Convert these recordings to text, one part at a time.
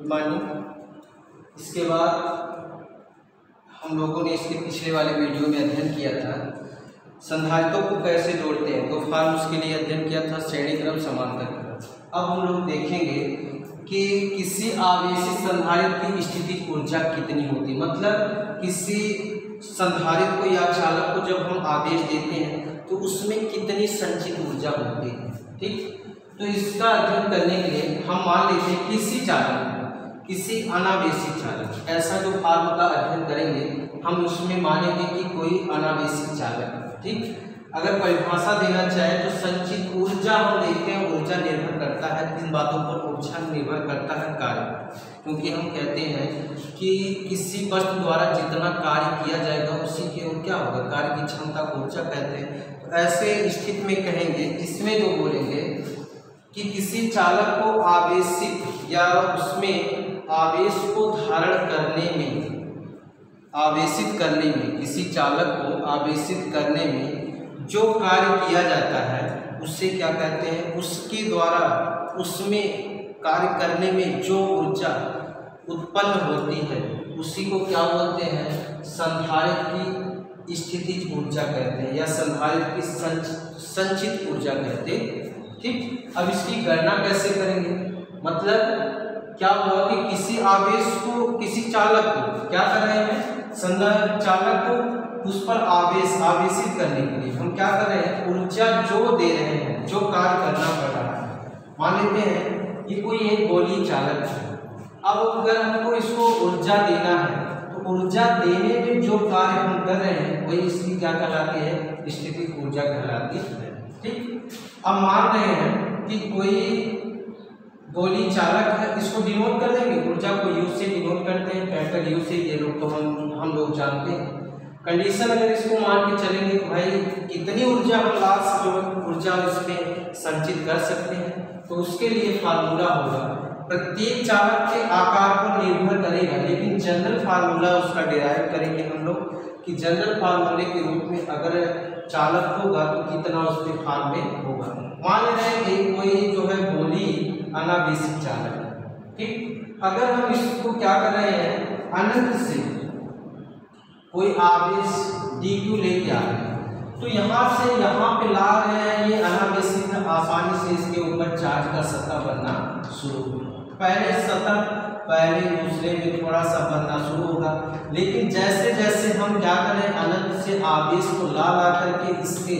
Good morning. इसके बाद हम लोगों ने इसके पिछले वाले वीडियो में अध्ययन किया था संधारित्रों को कैसे जोड़ते हैं, तो फार्म उसके लिए अध्ययन किया था श्रेणी क्रम समांतर क्रम। अब हम लोग देखेंगे कि किसी आवेशित संधारित्र की स्थितिज ऊर्जा कितनी होती, मतलब किसी संधारित्र को या चालक को जब हम आवेश देते हैं तो उसमें कितनी संचित ऊर्जा होती है। ठीक, तो इसका अध्ययन करने के लिए हम मान लेते हैं किसी चालक, किसी अनावेशित चालक, ऐसा जो फार्म का अध्ययन करेंगे हम उसमें मानेंगे कि कोई अनावेशित चालक। ठीक, अगर परिभाषा देना चाहे तो संचित ऊर्जा हम देखते हैं, ऊर्जा निर्भर करता है किन बातों पर, ऊर्जा निर्भर करता है कार्य, क्योंकि हम कहते हैं कि किसी वस्तु द्वारा जितना कार्य किया जाएगा उसी की ओर क्या होगा, कार्य की क्षमता को ऊर्जा कहते हैं। तो ऐसे स्थिति में कहेंगे, इसमें जो बोलेंगे कि किसी चालक को आवेशित या उसमें आवेश को धारण करने में, आवेशित करने में, किसी चालक को आवेशित करने में जो कार्य किया जाता है उससे क्या कहते हैं, उसके द्वारा उसमें कार्य करने में जो ऊर्जा उत्पन्न होती है उसी को क्या बोलते हैं, संधारित्र की स्थितिज ऊर्जा कहते हैं या संधारित्र की संचित ऊर्जा कहते हैं। ठीक, अब इसकी गणना कैसे करेंगे, मतलब क्या हुआ कि किसी आवेश को, किसी चालक को क्या कर रहे हैं, चालक को उस पर आवेशित करने के लिए हम क्या कर रहे हैं, ऊर्जा जो दे रहे हैं, जो कार्य करना पड़ रहा है। मान लेते हैं ये कोई एक गोलीय चालक है, अब अगर हमको इसको ऊर्जा देना है तो ऊर्जा देने में जो कार्य हम कर रहे हैं वही इसकी क्या कहलाती है, स्थितिज ऊर्जा कहलाती है। ठीक, अब मान रहे हैं कि कोई गोली चालक है, इसको डिनोट कर देंगे, ऊर्जा को यू से डिनोट करते हैं, कैपिटल यू से, ये लोग तो हम लोग जानते हैं। कंडीशन अगर इसको मान के चलेंगे तो भाई कितनी ऊर्जा हम लास्ट जो ऊर्जा इसमें संचित कर सकते हैं, तो उसके लिए फार्मूला होगा, प्रत्येक चालक के आकार पर निर्भर करेगा, लेकिन जनरल फार्मूला उसका डिराइव करेंगे हम लोग कि जनरल फार्मूले के रूप में अगर चालक होगा तो कितना उसके फार्म में होगा। मान रहे हैं कोई जो है गोली अनावेशित चालक है। ठीक, अगर हम इसको क्या कर रहे हैं, अनंत से कोई आवेश d2 लेके आ रहे हैं, तो यहाँ से यहाँ पे ला रहे हैं, ये अनावेशित आसानी से इसके ऊपर चार्ज का सतह बनना शुरू होगा। पहले सतह पहले दूसरे में थोड़ा सा बनना शुरू होगा, लेकिन जैसे जैसे हम क्या करें, अनंत से आवेश को ला करके इसके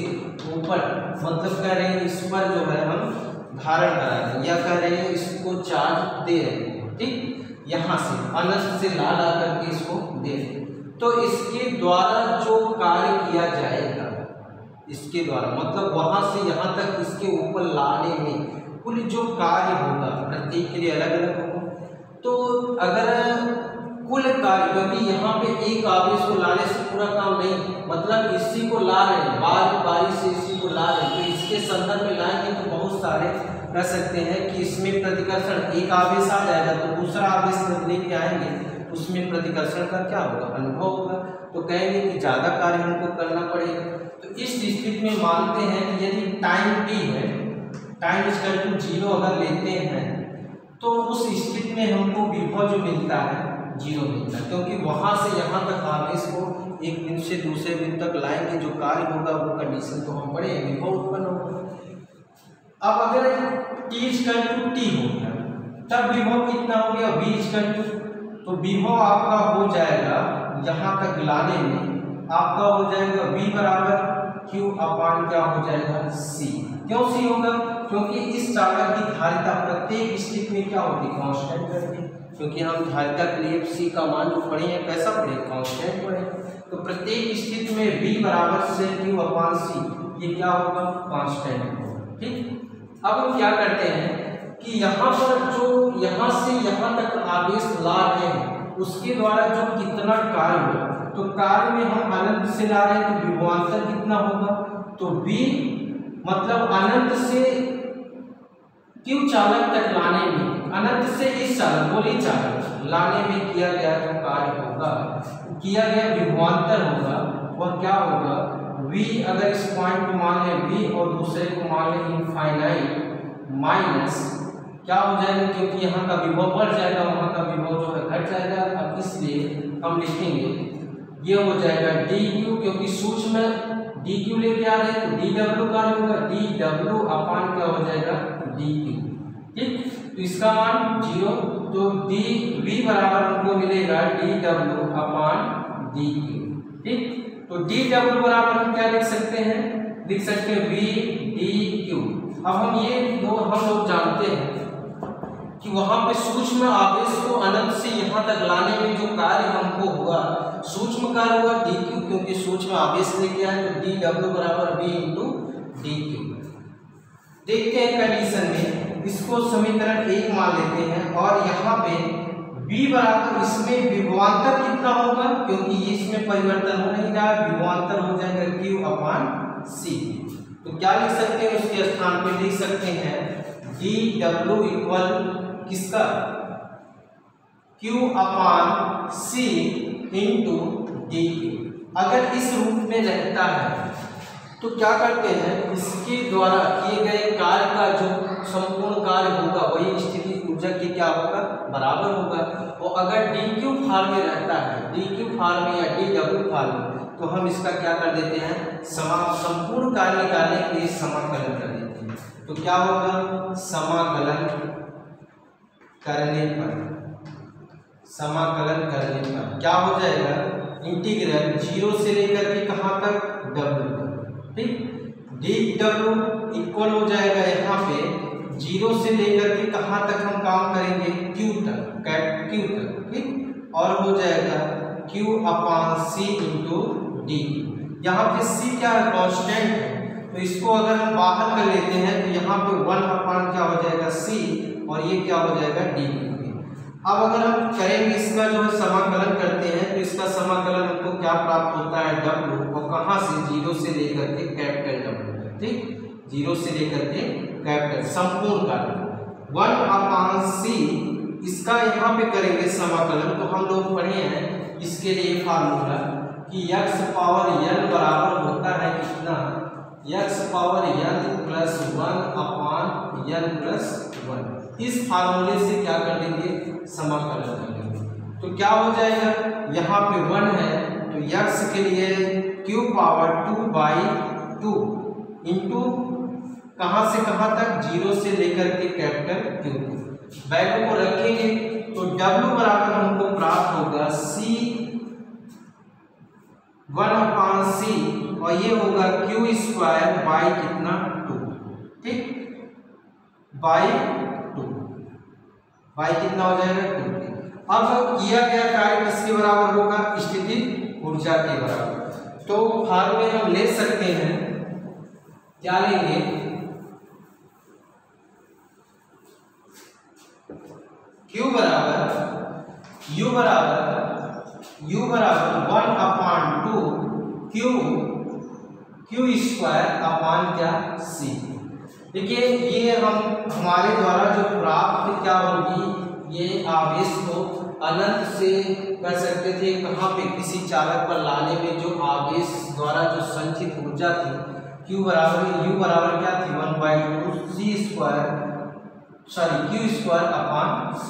ऊपर, मतलब कह रहे हैं इस पर जो है हम धारण करा रहे हैं या कह रहे हैं इसको चार्ज दे रहे हैं। ठीक, यहाँ से अनंत से ला करके इसको दे रहे हैं, तो इसके द्वारा जो कार्य किया जाएगा, इसके द्वारा मतलब वहां से यहाँ तक इसके ऊपर लाने में कुल जो कार्य होगा प्रत्येक के लिए अलग अलग होगा। तो अगर कुल कार्य, क्योंकि यहाँ पे एक आवेश को लाने से पूरा काम नहीं, मतलब इसी को ला रहे हैं, बारी बारी से इसी को ला रहे हैं, तो इसके संदर्भ में लाएंगे तो बहुत सारे कह सकते हैं कि इसमें प्रतिकर्षण, एक आवेश आ जाएगा तो दूसरा आवेश लेके आएंगे, उसमें प्रतिकर्षण का क्या होगा, अनुभव होगा, तो कहेंगे कि ज़्यादा कार्य हमको करना पड़ेगा। तो इस स्थिति में मानते हैं कि यदि टाइम t है, टाइम इक्वल टू 0 अगर लेते हैं तो उस स्थिति में हमको विभव जो मिलता है 0 मिलता है, क्योंकि वहाँ से यहाँ तक आवेश को एक बिंदु से दूसरे बिंदु तक लाएंगे, जो कार्य होगा वो कंडीशन तो हम पढ़े, विभव उत्पन्न होगा। अब अगर t इक्वल टू t हो गया तब विभव कितना हो गया, v इक्वल टू, तो विभव आपका हो जाएगा यहाँ तक लाने में आपका हो जाएगा v बराबर q अपान क्या हो जाएगा c। क्यों c होगा, क्योंकि इस चालक की धारिता प्रत्येक स्थिति में क्या होती है, कांस्टेंट रहती है, क्योंकि हम धारिता के लिए c का मान जो पढ़े हैं कैसा पढ़े, कांस्टेंट पढ़े, तो प्रत्येक स्थिति में v बराबर से q अपान c, ये क्या होगा, कांस्टेंट होगा। ठीक, अब हम क्या करते हैं कि यहाँ पर जो यहाँ से यहाँ तक आवेश ला रहे हैं उसके द्वारा जो कितना कार्य होगा, तो कार्य में हम अनंत से ला रहे हैं तो विभवांतर कितना होगा, तो v मतलब अनंत से q चालक तक लाने में, अनंत से इस चालक गोली चालक लाने में किया गया जो कार्य होगा, किया गया विभवांतर होगा, और क्या होगा, v अगर इस पॉइंट को मान लें v और दूसरे को मान लें इनफाइनाइट माइनस क्या हो जाएगा, क्योंकि यहाँ का विभव बढ़ जाएगा वहाँ का विभव जो है घट जाएगा। अब इसलिए हम लिखेंगे ये हो जाएगा डी क्यू, क्योंकि सूक्ष्म डी क्यू लेके आ रहे हैं तो डी डब्ल्यू का होगा, डी डब्ल्यू अपान क्या हो जाएगा डी क्यू। ठीक, तो इसका मान 0, तो डी वी बराबर हमको मिलेगा डी डब्ल्यू अपान डी क्यू। ठीक, तो डी डब्ल्यू बराबर हम क्या लिख सकते हैं, लिख सकते हैं वी डी क्यू। अब हम ये हम लोग जानते हैं कि वहां पे सूक्ष्म आवेश को अनंत से यहाँ तक लाने में जो कार्य हमको हुआ, सूक्ष्म कार्य हुआ डी क्यू, क्योंकि सूक्ष्म आवेश लेके आए तो डी डब्ल्यू बराबर वी इंटू डी क्यू। देखते हैं कंडीशन में, इसको समीकरण 1 मान लेते हैं और यहाँ पे v बराबर इसमें विभवांतर कितना होगा, क्योंकि इसमें परिवर्तन हो नहीं रहा, विभवांतर हो जाएगा q अपान c। तो क्या लिख सकते हैं, उसके स्थान पे लिख सकते हैं डी डब्ल्यू इक्वल किसका q अपान c इंटू डी क्यू। अगर इस रूप में रहता है तो क्या करते हैं, इसके द्वारा किए गए कार्य का जो संपूर्ण कार्य होगा वही स्थिति ऊर्जा के क्या होगा बराबर होगा। और अगर डी क्यू फॉर्म में रहता है, डी क्यू फॉर्म में या डी डब्ल्यू फॉर्म में, तो हम इसका क्या कर देते हैं, संपूर्ण कार्य निकालने के लिए समाकलन कर देते हैं। तो क्या होगा, समाकलन करने पर क्या हो जाएगा, इंटीग्रल 0 से लेकर के कहाँ तक डब्ल्यू। ठीक, डी डब्ल्यू इक्वल हो जाएगा यहाँ पे 0 से लेकर के कहाँ तक हम काम करेंगे, क्यू तक, क्यू तक। ठीक, और हो जाएगा क्यू अपान सी इंटू डी। यहाँ पे सी क्या है, कांस्टेंट है, तो इसको अगर हम बाहर कर लेते हैं तो यहाँ पे 1 अपान क्या हो जाएगा सी, और ये क्या हो जाएगा डी। अब अगर हम करेंगे इसका जो है समाकलन करते हैं तो इसका समाकलन हमको क्या प्राप्त होता है, डब्ल्यू, और कहाँ से 0 से लेकर के कैपिटल डब्ल्यू। ठीक, 0 से लेकर के कैपिटल संपूर्ण का 1 अपान सी, इसका यहाँ पे करेंगे समाकलन। तो हम लोग पढ़े हैं इसके लिए फार्मूला कि x पावर n बराबर होता है कितना, x पावर n प्लस 1 अपान n प्लस 1। इस फार्मूले से क्या कर देंगे, समाकलन कर देंगे। तो क्या हो जाएगा, यहाँ पे 1 है तो x के लिए q पावर 2/2 इंटू कहाँ से कहाँ तक, 0 से लेकर के कैपिटल Q। वैल्यू को रखेंगे तो W बराबर हमको प्राप्त होगा c 1 अपान c, और ये होगा q स्क्वायर बाई कितना 2। ठीक, बाई 2, बाई कितना हो जाएगा 2। अब किया गया कार्य किसके बराबर होगा, स्थितिज ऊर्जा के बराबर। तो फार्मूले हम ले सकते हैं, क्या लेंगे, Q बराबर U बराबर 1 अपान 2 Q स्क्वायर अपान क्या C। देखिए ये हमारे द्वारा जो प्राप्त क्या होगी, ये आवेश को अनंत से कर सकते थे, कहाँ पे, किसी चालक पर लाने में जो आवेश द्वारा जो संचित ऊर्जा थी Q बराबर U बराबर क्या थी 1/2 C square Q square upon C।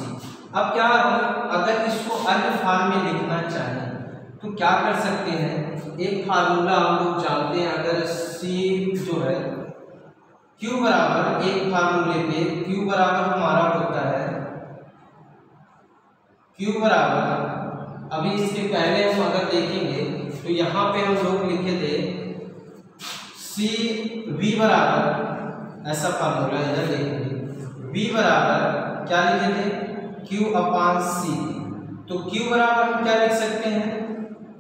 अब क्या हम अगर इसको अन्य फॉर्म में लिखना चाहें तो क्या कर सकते हैं, एक फार्मूला हम लोग जानते हैं, अगर C जो है Q बराबर, एक फार्मूले पे Q बराबर हमारा होता है, Q बराबर, अभी इसके पहले हम अगर देखेंगे तो यहाँ पे हम लोग लिखे थे V बराबर, ऐसा फार्मूला इधर देखेंगे, V बराबर क्या लिखे थे Q अपान C। तो Q बराबर हम क्या लिख सकते हैं,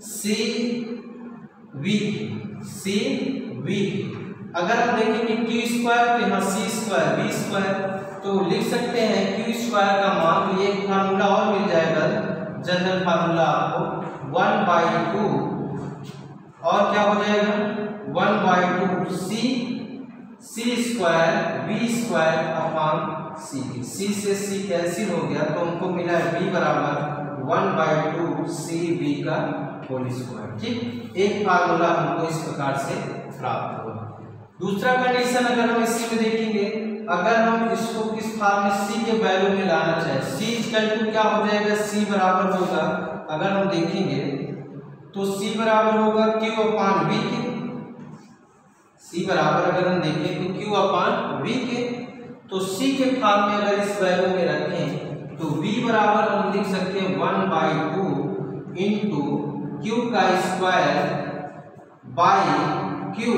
CV। अगर हम देखेंगे Q स्क्वायर तो यहाँ C स्क्वायर V स्क्वायर, तो लिख सकते हैं Q स्क्वायर का मान, तो ये फार्मूला और मिल जाएगा, जनरल फार्मूला आपको 1/2, और क्या हो जाएगा 1/2 C square V square upon C से C कैंसिल हो गया, तो हमको मिला है V बराबर 1/2 CV का होल स्क्वायर। ठीक, एक फार्मूला हमको इस प्रकार से प्राप्त हुआ। दूसरा कंडीशन अगर हम इसी में देखेंगे, अगर हम इसको किस फॉर्म में सी के वैल्यू में लाना चाहें, सी इक्वल टू क्या हो जाएगा, सी बराबर होगा, अगर हम देखेंगे तो सी बराबर होगा क्यू अपान वी के। सी बराबर अगर हम देखें तो क्यू अपान वी के, तो सी के फॉर्म में अगर इस वैल्यू में रखें तो v बराबर हम लिख सकते हैं 1/2 इंटू क्यू का स्क्वायर बाई क्यू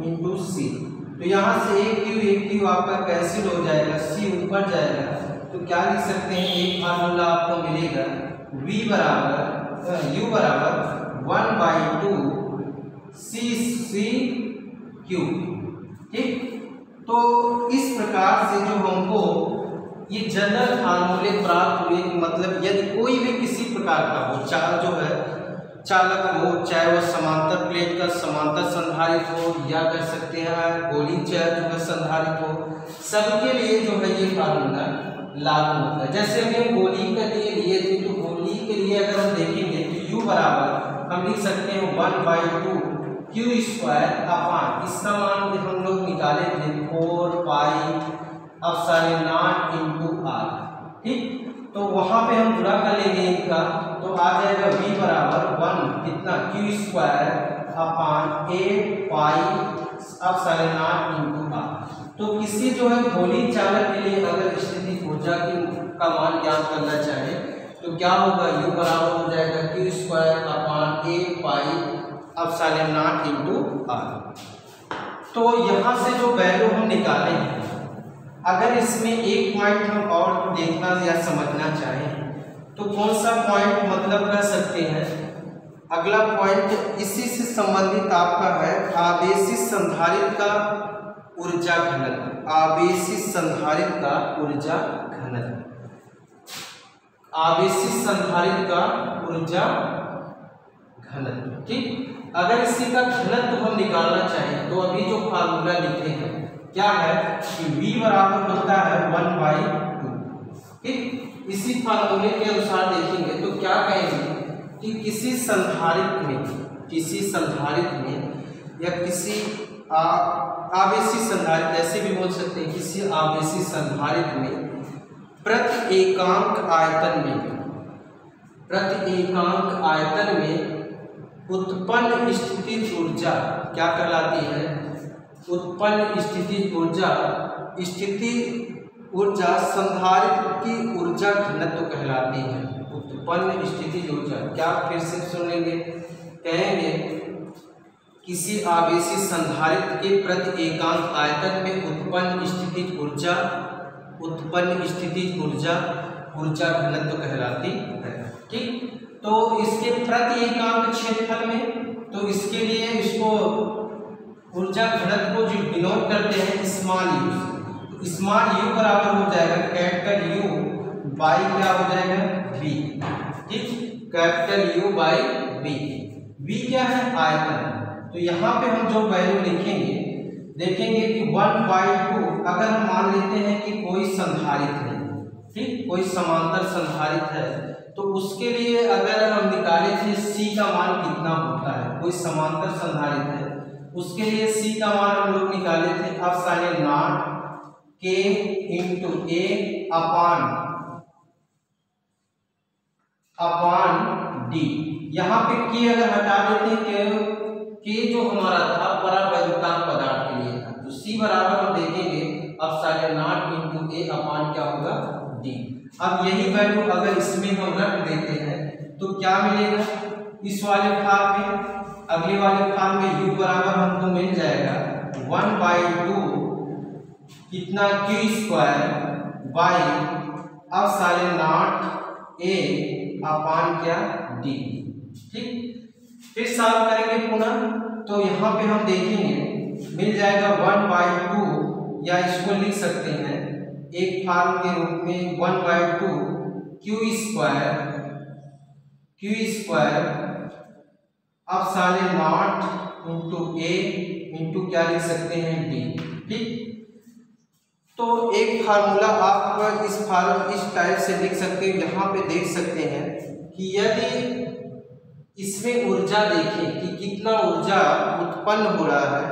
इंटू सी। तो यहाँ से एक क्यू आपका कैंसिल हो जाएगा, सी ऊपर जाएगा, तो क्या लिख सकते हैं, एक फार्मूला आपको मिलेगा v बराबर u बराबर 1/2 सी क्यू। ठीक, तो इस प्रकार से जो हमको ये जनरल फार्मूले प्राप्त हुए, मतलब यदि कोई भी किसी प्रकार का हो जो है चालक हो, चाहे वह समांतर प्लेट का समांतर संधारित हो या कह सकते हैं गोली चाहे जो है संधारित हो, सबके लिए जो है ये फार्मूला लागू होता है। जैसे अभी हम गोली के लिए लिए थे, तो गोली के लिए अगर हम देखेंगे तो u बराबर हम लिख सकते हैं 1/2 क्यू स्क्वायर अपान, इसका मान हम लोग निकाले थे 4 pi epsilon not into R. ठीक, तो वहां पे हम गुणा कर लेंगे इनका, तो आ जाएगा v बराबर 1 कितना Q square upon 8 pi epsilon not into R. तो किसी जो है गोली चालक के लिए अगर स्थितिज ऊर्जा का मान ज्ञात करना चाहे तो क्या होगा, u बराबर हो जाएगा Q square upon 8 pi epsilon not into R. तो यहाँ से जो वैल्यू हम निकाले हैं, अगर इसमें एक पॉइंट हम और देखना या समझना चाहें तो कौन सा पॉइंट मतलब कर सकते हैं, अगला पॉइंट इसी से संबंधित आपका है आवेशित संधारित्र का ऊर्जा घनत्व। आवेशित संधारित्र का ऊर्जा घनत्व, आवेशित संधारित्र का ऊर्जा घनत्व। ठीक, अगर इसी का घनत्व हम निकालना चाहें तो अभी जो फार्मूला लिखे हैं क्या है कि v बराबर होता है 1/2। ठीक, इसी फार्मूले के अनुसार देखेंगे तो क्या कहेंगे कि किसी संधारित्र में या किसी आवेशित संधारित्र, ऐसे भी बोल सकते हैं, किसी आवेशित संधारित्र में प्रति एकांक आयतन में उत्पन्न स्थितिज ऊर्जा क्या कहलाती है, उत्पन्न स्थितिज ऊर्जा, स्थिति ऊर्जा संधारित्र की ऊर्जा घनत्व कहलाती है। उत्पन्न स्थितिज ऊर्जा क्या, फिर से सुन लेंगे, कहेंगे किसी आवेशित संधारित्र के प्रति एकांक आयतन में उत्पन्न स्थितिज ऊर्जा घनत्व कहलाती है। ठीक, तो इसके प्रति एकांक क्षेत्रफल में, तो इसके लिए इसको ऊर्जा घनत्व को जो डिनोट करते हैं स्मॉल यू, तो स्मॉल यू बराबर हो जाएगा कैपिटल यू बाई क्या हो जाएगा वी। ठीक, capital U by V. V क्या है, आयतन। तो यहाँ पे हम जो वैल्यू लिखेंगे, देखेंगे कि 1/2 अगर हम मान लेते हैं कि कोई संधारित्र है, ठीक, कोई समांतर संधारित्र है, तो उसके लिए अगर हम निकाले थे C का मान कितना होता है, कोई समांतर संधारित्र है, उसके लिए C का मान हम लोग निकाले थे epsilon not K into A upon D। यहाँ पे K अगर हटा देते हैं, K जो हमारा था परावैद्युतांक पदार्थ के लिए था, तो C बराबर हम देखेंगे एप्सिलॉन नॉट इंटू A अपान क्या होगा D। अब यही वैल्यू अगर इसमें हम रख देते हैं तो क्या मिलेगा, इस वाले फॉर्म में, अगले वाले फॉर्म में u बराबर हमको मिल जाएगा 1/2 कितना Q square by epsilon not A अपान क्या D। ठीक, फिर सॉल्व करेंगे पुनः, तो यहाँ पे हम देखेंगे मिल जाएगा 1/2, या इसको लिख सकते हैं एक फॉर्म के रूप में 1/2 Q square epsilon not into A into क्या लिख सकते हैं D। ठीक, तो एक फार्मूला आप इस टाइप से लिख सकते हैं। यहाँ पे देख सकते हैं कि यदि इसमें ऊर्जा देखें कि कितना ऊर्जा उत्पन्न हो रहा है,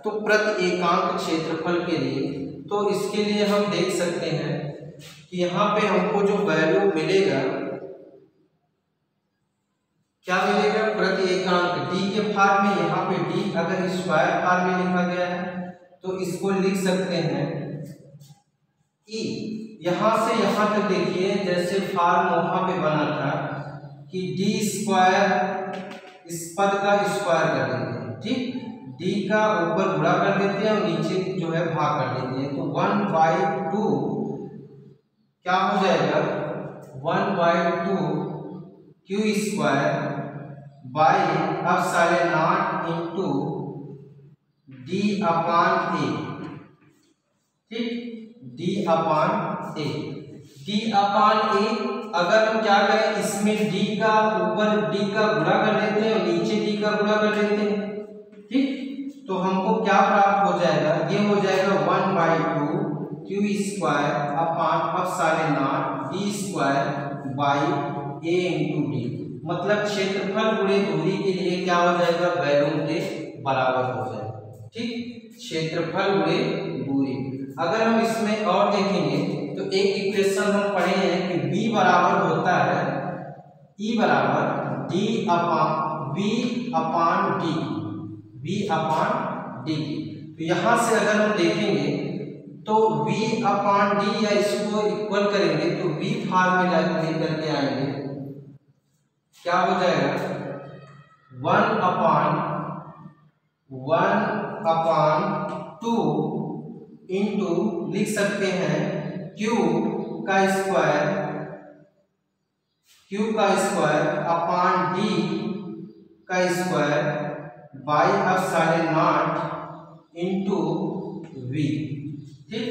तो प्रति एकांक क्षेत्रफल के लिए, तो इसके लिए हम देख सकते हैं कि यहाँ पे हमको जो वैल्यू मिलेगा, क्या मिलेगा, प्रति एकांक डी के फॉर्म में। यहाँ पे डी अगर स्क्वायर फॉर्म में लिखा गया है तो इसको लिख सकते हैं ई। यहां से यहां तक देखिए, जैसे फॉर्म वहां पे बना था कि डी स्क्वायर, इस पद का स्क्वायर कर देते हैं, ठीक, डी का ऊपर गुणा कर देते हैं और नीचे जो है भाग कर देते हैं, तो 1/2 क्या हो जाएगा, 1/2 Q square by epsilon not into D upon A, ठीक, डी अपान ए। डी अपान ए अगर हम क्या करें, इसमें डी का ऊपर डी का गुणा कर देते हैं और नीचे डी का गुणा कर देते हैं, ठीक, तो हमको क्या प्राप्त हो जाएगा, ये हो जाएगा 1/2 Q square upon epsilon not D square by A into D. मतलब क्षेत्रफल गुणे दूरी के लिए क्या हो जाएगा, वैल्यू के बराबर हो जाएगा, ठीक, क्षेत्रफल गुणे दूरी। अगर हम इसमें और देखेंगे तो एक इक्वेशन हम पढ़े हैं कि b बराबर होता है E बराबर डी अपान v अपान डी, v अपान डी। तो यहाँ से अगर हम देखेंगे तो v अपान डी, या इसको इक्वल करेंगे तो v फार्मूला लेकर के आएंगे, क्या हो जाएगा, 1/2 इंटू लिख सकते हैं q का स्क्वायर अपान डी का square by epsilon not into v, ठीक।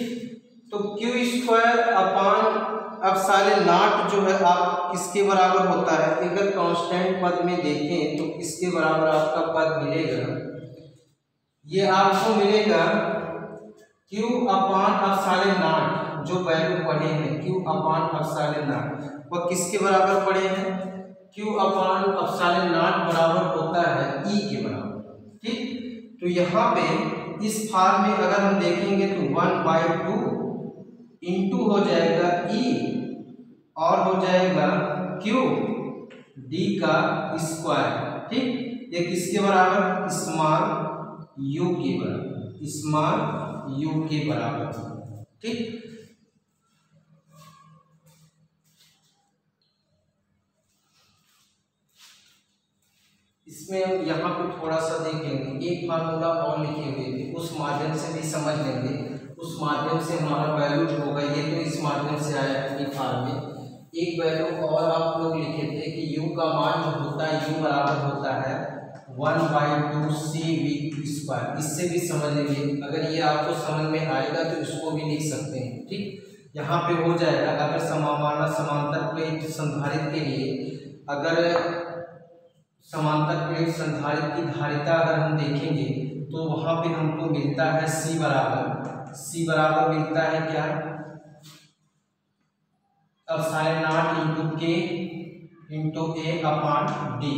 तो q square upon epsilon not जो है आप किसके बराबर होता है, अगर कांस्टेंट पद में देखें तो किसके बराबर आपका पद मिलेगा, ये आपको मिलेगा q अपान एप्सिलॉन नॉट, जो वैल्यू पढ़े हैं q अपान एप्सिलॉन नॉट, वह किसके बराबर पढ़े हैं, q अपान एप्सिलॉन नॉट बराबर होता है e के बराबर, ठीक। तो यहाँ पे इस फॉर्म में अगर हम देखेंगे तो 1/2 इंटू हो जाएगा e और हो जाएगा q d का स्क्वायर, ठीक, ये किसके बराबर, स्मॉल u के बराबर, स्मॉल u के बराबर, ठीक। इसमें हम यहाँ पे थोड़ा सा देखेंगे, एक फार्मूला और लिखे हुए थे, उस माध्यम से भी समझ लेंगे, उस माध्यम से हमारा वैल्यू जो होगा, ये तो इस माध्यम से आया है फॉर्म में। एक वैल्यू और आप लोग लिखे थे कि u का मान जो होता है, u बराबर होता है 1/2 cv स्क्वायर, इससे भी समझ लेंगे, अगर ये आपको समझ में आएगा तो इसको भी लिख सकते हैं, ठीक। यहाँ पे हो जाएगा, अगर समांतर प्लेट संधारित्र के लिए, अगर समांतर प्लेट संधारित्र की धारिता अगर हम देखेंगे तो वहां पे हमको मिलता है C बराबर मिलता है क्या, एप्सिलॉन नॉट इंटू के इंटू ए अपान डी,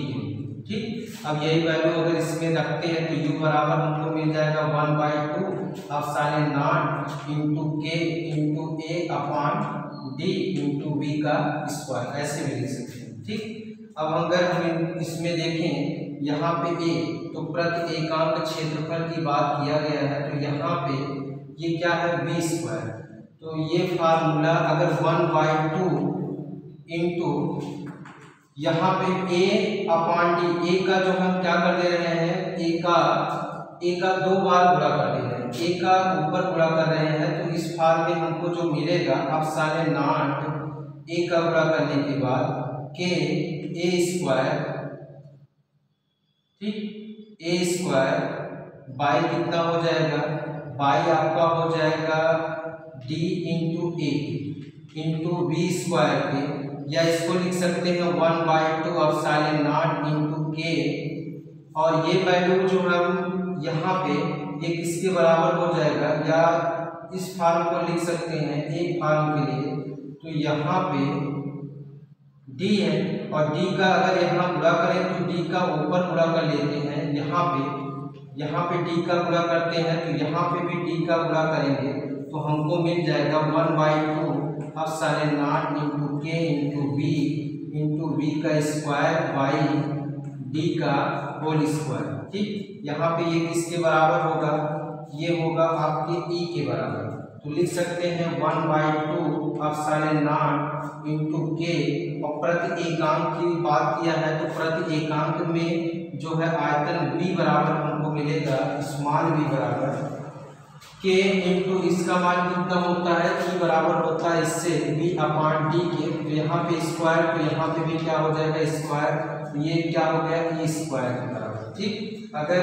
ठीक। अब यही वैल्यू अगर इसमें रखते हैं तो u बराबर हमको मिल जाएगा 1/2 एप्सिलॉन नॉट इंटू के इंटू ए अपान डी इंटू v का स्क्वायर, ऐसे भी लिख सकते हैं, ठीक। अब अगर हम इसमें देखें यहाँ पे a, तो प्रति एकांक क्षेत्रफल की बात किया गया है, तो यहाँ पे ये क्या है, v स्क्वायर, तो ये फार्मूला अगर 1/2 इंटू यहाँ पे a अपान डी, a का जो हम क्या कर दे रहे हैं, a का 2 बार गुणा कर दे रहे हैं, a का ऊपर गुणा कर रहे हैं, तो इस फॉर्म में हमको जो मिलेगा एप्सिलॉन नॉट a का गुणा करने के बाद के ए स्क्वायर, ठीक, ए स्क्वायर बाई कितना हो जाएगा, बाई आपका हो जाएगा D into A into V square पे, या इसको लिख सकते हैं 1/2 एप्सिलॉन नॉट इंटू के, और ये वैल्यू जो हम यहाँ पे ये किसके बराबर हो जाएगा, या इस फॉर्म को लिख सकते हैं एक फॉर्म के लिए, तो यहाँ पे d है और d का अगर यहाँ गुणा करें तो d का ऊपर गुणा कर लेते हैं, यहाँ पे यहाँ पे डी का गुणा करते हैं तो यहाँ पे भी डी का गुणा करेंगे तो हमको मिल जाएगा 1/2 एप्सिलॉन नॉट इंटू के इंटू बी का स्क्वायर बाई डी का होल स्क्वायर। ठीक, यहाँ पे ये किसके बराबर होगा, ये होगा आपके ई के बराबर। तो लिख सकते हैं 1/2 एप्सिलॉन नॉट इंटू के, और प्रति एकांक की बात किया है तो प्रति एकांक में जो है आयतन b बराबर हमको मिलेगा स्मॉल b बराबर के इंटू इसका मान कितना होता है, ई बराबर होता है इससे b/d के। तो यहाँ पे स्क्वायर, तो यहाँ पे भी क्या हो जाएगा स्क्वायर, तो ये क्या हो गया ई स्क्वायर के बराबर। ठीक, अगर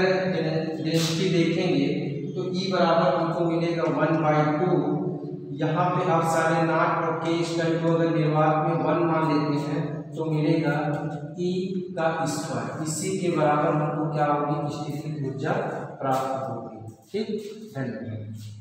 डेंसिटी देखेंगे तो ई बराबर हमको मिलेगा 1/2, यहाँ पे एप्सिलॉन नॉट और के स्क्वायर अगर निर्वात में 1 मान लेते हैं तो मिलेगा ई का स्क्वायर। इसी के बराबर हमको क्या होगी, स्थितिज ऊर्जा प्राप्त होगी। ठीक, धन्यवाद।